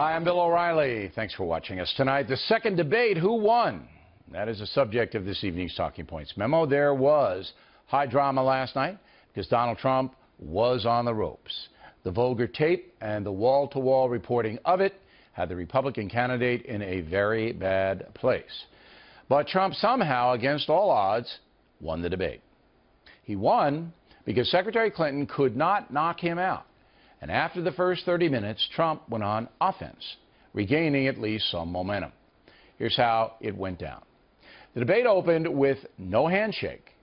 Hi, I'm Bill O'Reilly. Thanks for watching us tonight. The second debate, who won? That is the subject of this evening's Talking Points memo. There was high drama last night because Donald Trump was on the ropes. The vulgar tape and the wall-to-wall reporting of it had the Republican candidate in a very bad place. But Trump somehow, against all odds, won the debate. He won because Secretary Clinton could not knock him out. And after the first 30 minutes, Trump went on offense, regaining at least some momentum. Here's how it went down. The debate opened with no handshake.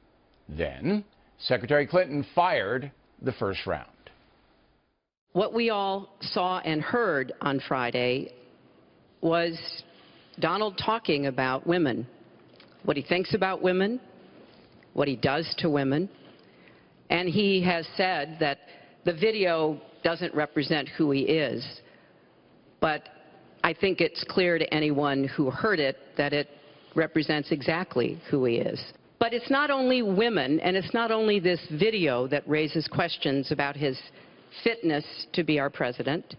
Then, Secretary Clinton fired the first round. What we all saw and heard on Friday was Donald talking about women, what he thinks about women, what he does to women, and he has said that the video doesn't represent who he is, but I think it's clear to anyone who heard it that it represents exactly who he is. But it's not only women, and it's not only this video that raises questions about his fitness to be our president,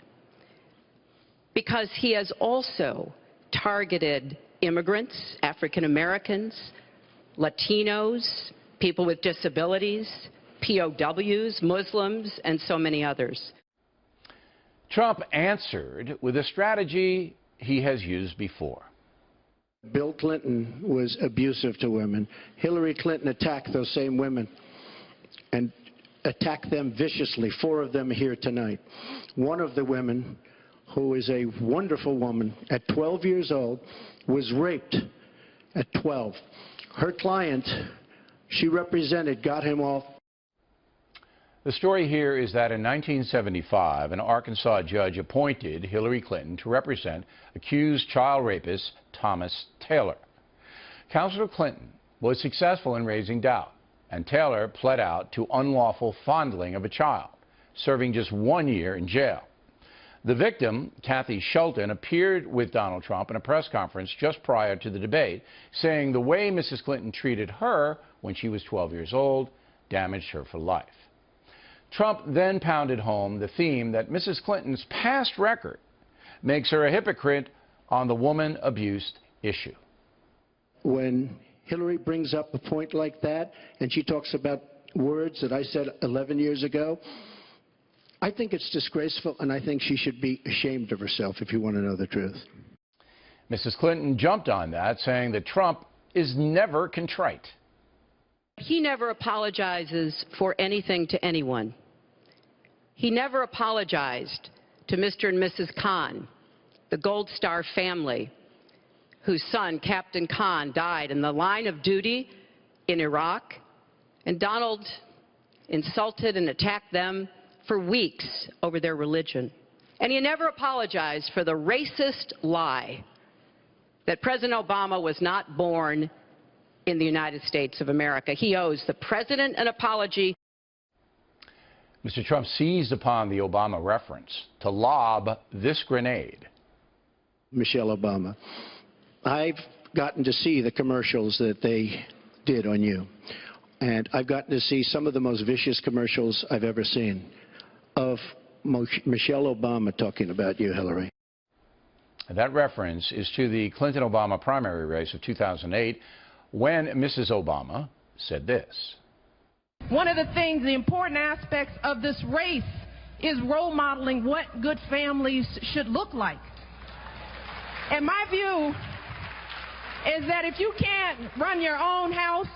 because he has also targeted immigrants, African Americans, Latinos, people with disabilities, POWs, Muslims, and so many others. Trump answered with a strategy he has used before. Bill Clinton was abusive to women. Hillary Clinton attacked those same women and attacked them viciously. 4 of them here tonight. One of the women, who is a wonderful woman, at 12 years old, was raped at 12. Her client, she represented, got him off. The story here is that in 1975, an Arkansas judge appointed Hillary Clinton to represent accused child rapist Thomas Taylor. Counselor Clinton was successful in raising doubt, and Taylor pled out to unlawful fondling of a child, serving just 1 year in jail. The victim, Kathy Shelton, appeared with Donald Trump in a press conference just prior to the debate, saying the way Mrs. Clinton treated her when she was 12 years old damaged her for life. Trump then pounded home the theme that Mrs. Clinton's past record makes her a hypocrite on the woman abuse issue. When Hillary brings up a point like that, and she talks about words that I said 11 years ago, I think it's disgraceful, and I think she should be ashamed of herself, if you want to know the truth. Mrs. Clinton jumped on that, saying that Trump is never contrite. He never apologizes for anything to anyone. He never apologized to Mr. and Mrs. Khan, the Gold Star family, whose son, Captain Khan, died in the line of duty in Iraq. And Donald insulted and attacked them for weeks over their religion. And he never apologized for the racist lie that President Obama was not born in the United States of America. He owes the president an apology. Mr. Trump seized upon the Obama reference to lob this grenade. Michelle Obama, I've gotten to see the commercials that they did on you, and I've gotten to see some of the most vicious commercials I've ever seen of Michelle Obama talking about you, Hillary. That reference is to the Clinton-Obama primary race of 2008, when Mrs. Obama said this. One of the things, the important aspects of this race is role modeling what good families should look like. And my view is that if you can't run your own house,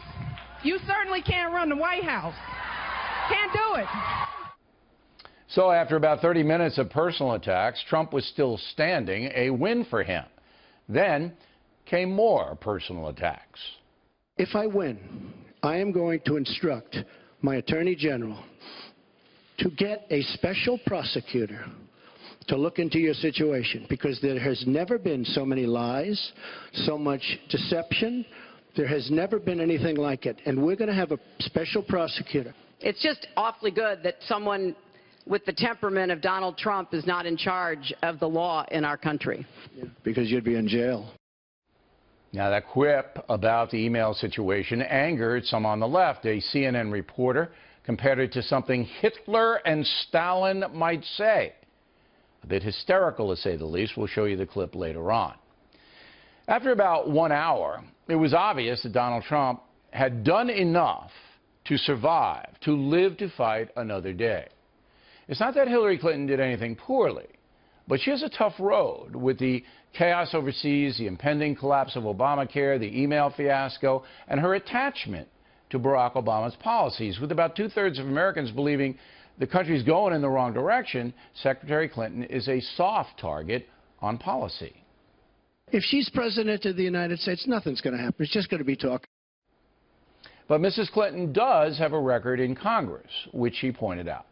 you certainly can't run the White House. Can't do it. So after about 30 minutes of personal attacks, Trump was still standing, a win for him. Then came more personal attacks. If I win, I am going to instruct my Attorney General to get a special prosecutor to look into your situation, because there has never been so many lies, so much deception. There has never been anything like it, and we're going to have a special prosecutor. It's just awfully good that someone with the temperament of Donald Trump is not in charge of the law in our country. Yeah, because you'd be in jail. Now, that quip about the email situation angered some on the left. A CNN reporter compared it to something Hitler and Stalin might say. A bit hysterical, to say the least. We'll show you the clip later on. After about 1 hour, it was obvious that Donald Trump had done enough to survive, to live to fight another day. It's not that Hillary Clinton did anything poorly, but she has a tough road with the chaos overseas, the impending collapse of Obamacare, the email fiasco, and her attachment to Barack Obama's policies. With about two-thirds of Americans believing the country's going in the wrong direction, Secretary Clinton is a soft target on policy. If she's president of the United States, nothing's going to happen. It's just going to be talk. But Mrs. Clinton does have a record in Congress, which she pointed out.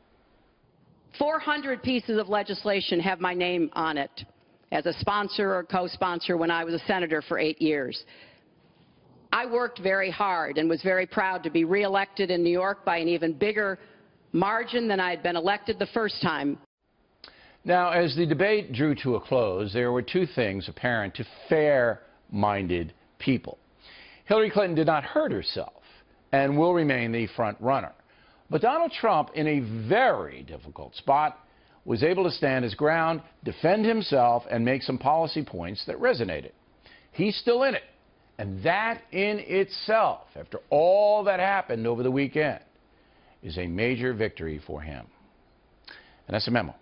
400 pieces of legislation have my name on it as a sponsor or co-sponsor when I was a senator for 8 years. I worked very hard and was very proud to be reelected in New York by an even bigger margin than I had been elected the first time. Now, as the debate drew to a close, there were two things apparent to fair-minded people. Hillary Clinton did not hurt herself and will remain the front runner. But Donald Trump, in a very difficult spot, was able to stand his ground, defend himself, and make some policy points that resonated. He's still in it. And that in itself, after all that happened over the weekend, is a major victory for him. And that's a memo.